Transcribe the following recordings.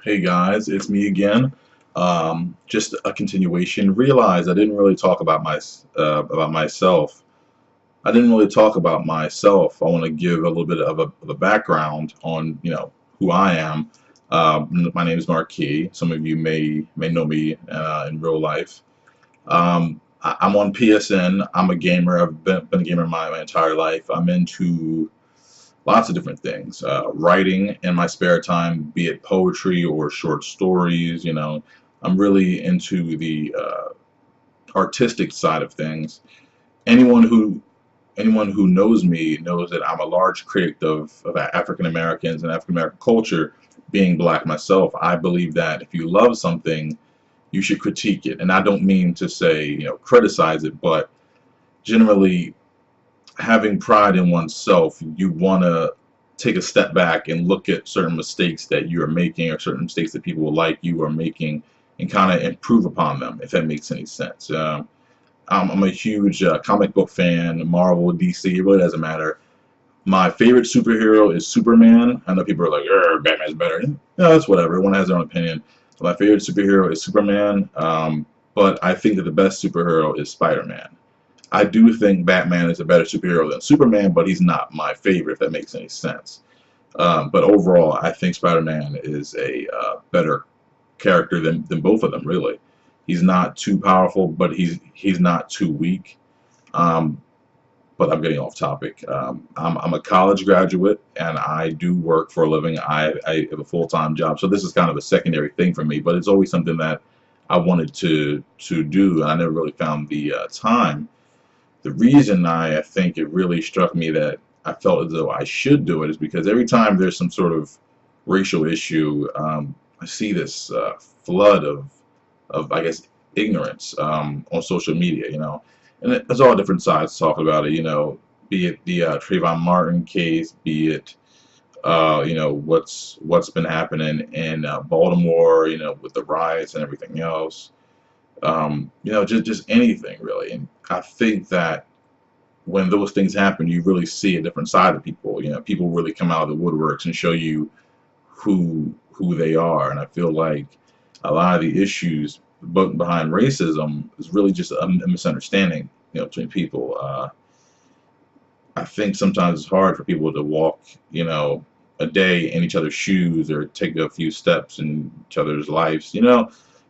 Hey guys, it's me again. Just a continuation. Realize I didn't really talk about myself. I didn't really talk about myself. I want to give a little bit of a background on who I am. My name is Marquis. Some of you may know me in real life. I'm on PSN. I'm a gamer. I've been a gamer my entire life. I'm into lots of different things. Writing in my spare time, be it poetry or short stories. I'm really into the artistic side of things. Anyone who anyone who knows me knows that I'm a large critic of African Americans and African American culture. Being black myself, I believe that if you love something, you should critique it. And I don't mean to say, criticize it, but generally having pride in oneself, you want to take a step back and look at certain mistakes that you are making or certain mistakes that people like you are making and kind of improve upon them, if that makes any sense. I'm a huge comic book fan, Marvel, DC, it really doesn't matter. My favorite superhero is Superman. I know people are like, Batman's better. No, that's whatever. Everyone has their own opinion. My favorite superhero is Superman, but I think that the best superhero is Spider-Man. I do think Batman is a better superhero than Superman, but he's not my favorite, if that makes any sense. But overall, I think Spider-Man is a better character than both of them, really. He's not too powerful, but he's not too weak. Um, but I'm getting off topic. I'm a college graduate, and I do work for a living. I have a full-time job, so this is kind of a secondary thing for me, but it's always something that I wanted to do, and I never really found the time. The reason I think it really struck me that I felt as though I should do it is because every time there's some sort of racial issue, I see this flood of I guess ignorance on social media, and there's all different sides talking about it, be it the Trayvon Martin case, be it what's been happening in Baltimore, with the riots and everything else. Just anything really. And I think that when those things happen, you really see a different side of people. People really come out of the woodworks and show you who they are. And I feel like a lot of the issues behind racism is really just a misunderstanding, between people. I think sometimes it's hard for people to walk, a day in each other's shoes or take a few steps in each other's lives.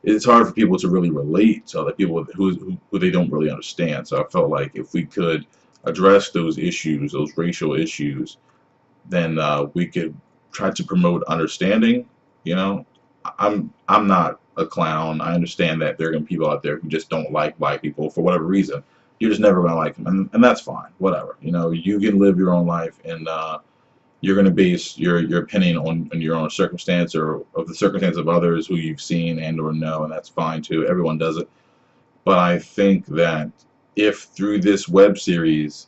It's hard for people to really relate to other people who they don't really understand. So I felt like if we could address those issues, those racial issues, then we could try to promote understanding. You know, I'm not a clown. I understand that there are gonna be people out there who just don't like white people for whatever reason. You're just never gonna like them, and that's fine. Whatever. You can live your own life, and you're going to base your opinion on your own circumstance or of the circumstance of others who you've seen and or know, and that's fine too. Everyone does it. But I think that if through this web series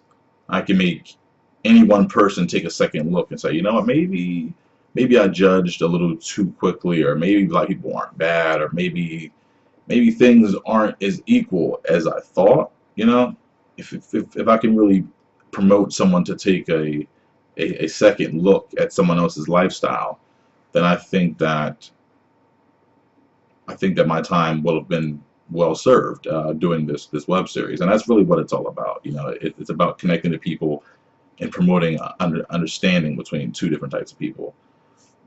I can make any one person take a second look and say, you know what, maybe I judged a little too quickly, or maybe black people aren't bad, or maybe things aren't as equal as I thought. If I can really promote someone to take a second look at someone else's lifestyle, then I think that my time will have been well served doing this web series, and that's really what it's all about. It's about connecting to people and promoting understanding between two different types of people,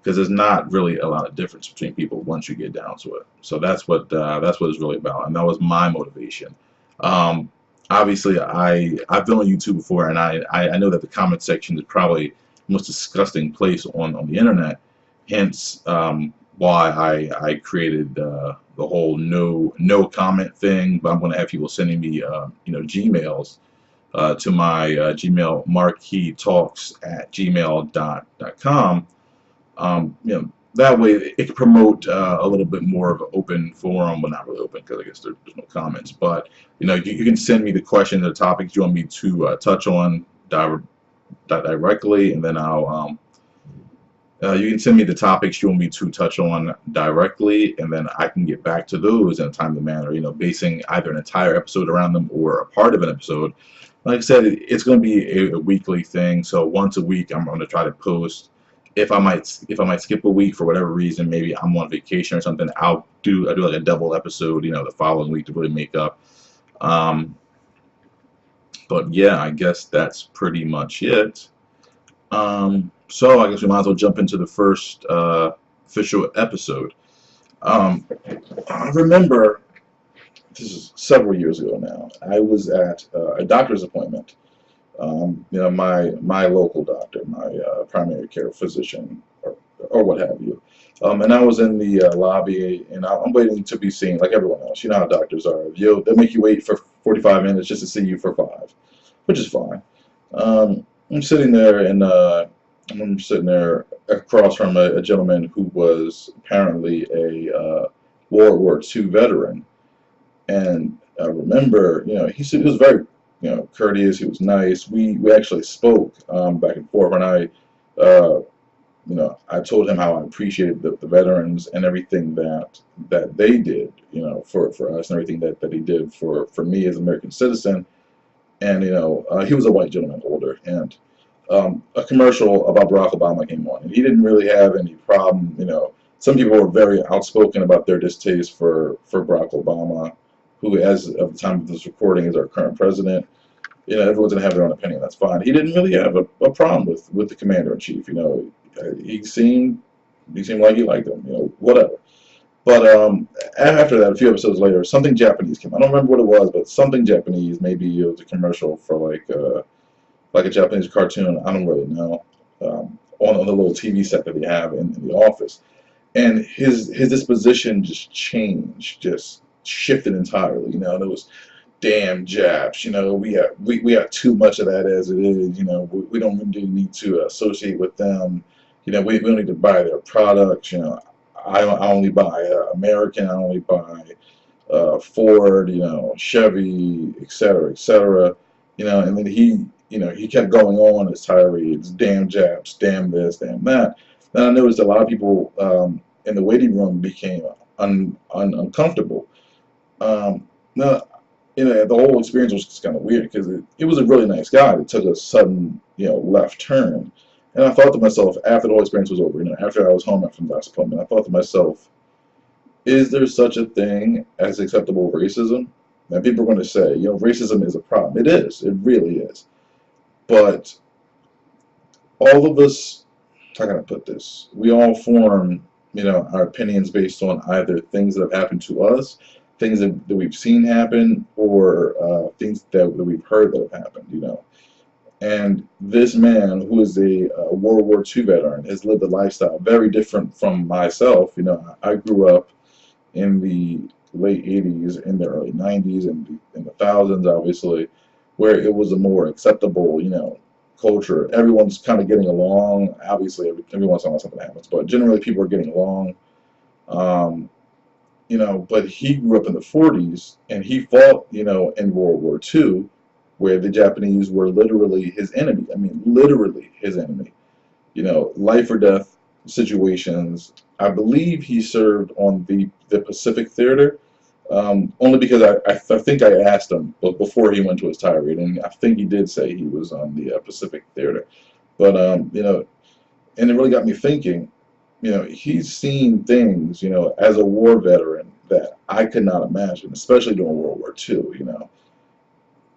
because there's not really a lot of difference between people once you get down to it. So that's what it's really about, and that was my motivation. Um, Obviously, I've been on YouTube before, and I know that the comment section is probably the most disgusting place on the internet. Hence, why I created the whole no comment thing. But I'm going to have people sending me Gmails to my Gmail, marquitalks@gmail.com. That way it can promote a little bit more of an open forum. Well, not really open, because I guess there's no comments, but you can send me the questions or topics you want me to touch on directly, and then you can send me the topics you want me to touch on directly, and then I can get back to those in a timely manner, basing either an entire episode around them or a part of an episode. Like I said, it's going to be a weekly thing, so once a week I'm going to try to post if I might skip a week for whatever reason, maybe I'm on vacation or something, I do like a double episode, the following week to really make up. Um, but yeah, I guess that's pretty much it. So I guess we might as well jump into the first official episode. I remember, this is several years ago now, I was at a doctor's appointment. My local doctor, my primary care physician, or what have you. And I was in the lobby, and I'm waiting to be seen like everyone else. You know how doctors are. They'll make you wait for 45 minutes just to see you for 5, which is fine. I'm sitting there, and I'm sitting there across from a gentleman who was apparently a World War II veteran. And I remember, he was very, courteous. He was nice. We actually spoke back and forth, and I told him how I appreciated the veterans and everything that they did, for us, and everything that he did for me as an American citizen. And he was a white gentleman, older, and a commercial about Barack Obama came on, and he didn't really have any problem. Some people were very outspoken about their distaste for Barack Obama, who, as of the time of this recording, is our current president. Everyone's gonna have their own opinion. That's fine. He didn't really have a problem with the commander in chief. He seemed like he liked him. Whatever. But after that, a few episodes later, something Japanese came. I don't remember what it was, but something Japanese. Maybe it was a commercial for like a Japanese cartoon. I don't really know. On the little TV set that they have in the office, and his disposition just changed, just shifted entirely. There was, damn Japs. We got too much of that as it is. We don't really need to associate with them. We don't need to buy their products. I only buy American. I only buy Ford. Chevy, etc., etc. And then he kept going on his tirades. Damn Japs. Damn this. Damn that. Then I noticed a lot of people in the waiting room became uncomfortable. Now, the whole experience was just kind of weird because it was a really nice guy that took a sudden, left turn. And I thought to myself, after the whole experience was over, after I was home from the last appointment, I thought to myself, is there such a thing as acceptable racism? And people are going to say, racism is a problem. It is. It really is. But all of us, how can I put this? We all form, our opinions based on either things that have happened to us, things that we've seen happen, or things that we've heard that have happened, And this man, who is a World War II veteran, has lived a lifestyle very different from myself. I grew up in the late 80s, in the early 90s, and in the thousands, obviously, where it was a more acceptable, culture. Everyone's kind of getting along. Obviously, every once in a while something happens, but generally people are getting along. But he grew up in the 40s, and he fought, in World War II, where the Japanese were literally his enemy. I mean, literally his enemy. Life or death situations. I believe he served on the Pacific Theater, only because I think I asked him before he went to his tirade, and I think he did say he was on the Pacific Theater. But, and it really got me thinking, he's seen things, as a war veteran that I could not imagine, especially during World War II,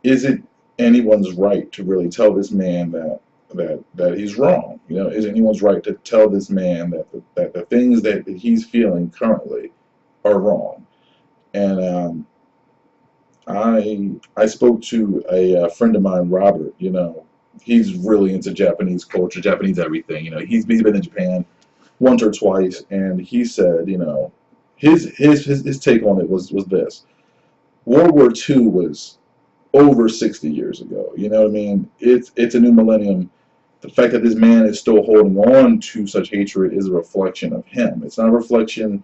Is it anyone's right to really tell this man that he's wrong? Is it anyone's right to tell this man that the things that he's feeling currently are wrong? And I spoke to a friend of mine, Robert. He's really into Japanese culture, Japanese everything. He's been in Japan once or twice, and he said, his take on it was this: World War II was over 60 years ago. You know what I mean? It's a new millennium. The fact that this man is still holding on to such hatred is a reflection of him. It's not a reflection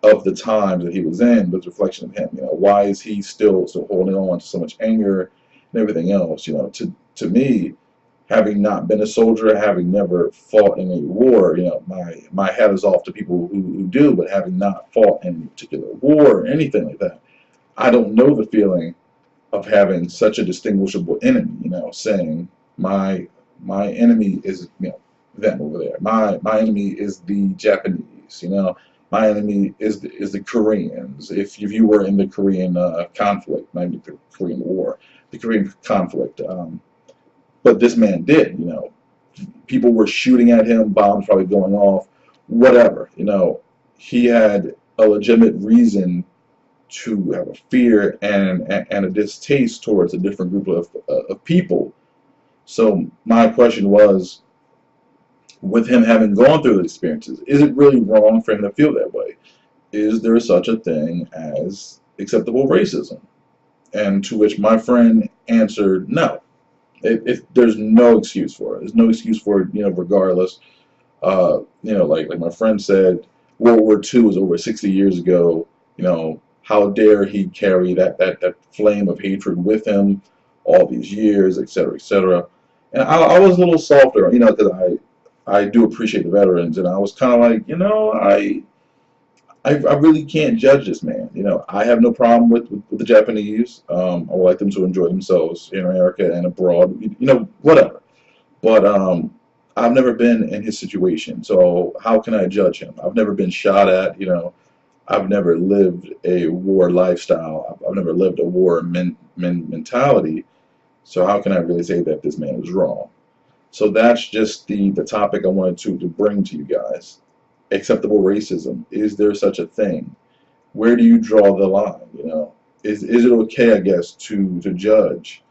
of the times that he was in, but it's a reflection of him. Why is he still holding on to so much anger and everything else? To me, having not been a soldier, having never fought in a war, my hat is off to people who do, but having not fought in a particular war or anything like that, I don't know the feeling of having such a distinguishable enemy, saying my enemy is, them over there. My enemy is the Japanese. My enemy is the Koreans. If you were in the Korean conflict, maybe the Korean War, the Korean conflict. But this man did. People were shooting at him, bombs probably going off, whatever. He had a legitimate reason to have a fear and a distaste towards a different group of people. So my question was, with him having gone through the experiences, is it really wrong for him to feel that way? Is there such a thing as acceptable racism? And to which my friend answered, no. There's no excuse for it. There's no excuse for it, regardless. Like my friend said, World War II was over 60 years ago. How dare he carry that flame of hatred with him all these years, etc., etc. And I was a little softer, because I do appreciate the veterans, and I was kind of like, I really can't judge this man. I have no problem with the Japanese. I would like them to enjoy themselves in America and abroad, whatever. But I've never been in his situation, so how can I judge him? I've never been shot at, I've never lived a war lifestyle. I've never lived a war mentality. So how can I really say that this man is wrong? So that's just the topic I wanted to bring to you guys. Acceptable racism. Is there such a thing? Where do you draw the line? Is it okay, I guess, to judge?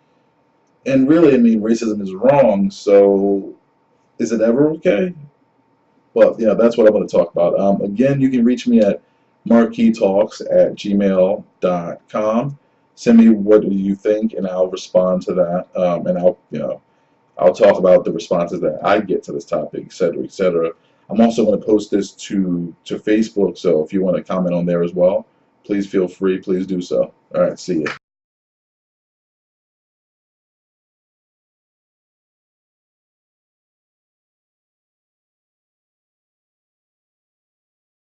And really, racism is wrong, so is it ever okay? Well, that's what I want to talk about. Again, you can reach me at marquitalks@gmail.com. Send me what you think, and I'll respond to that. And I'll talk about the responses that I get to this topic, etc., etc. I'm also going to post this to Facebook, so if you want to comment on there as well, please feel free. Please do so. All right, see you.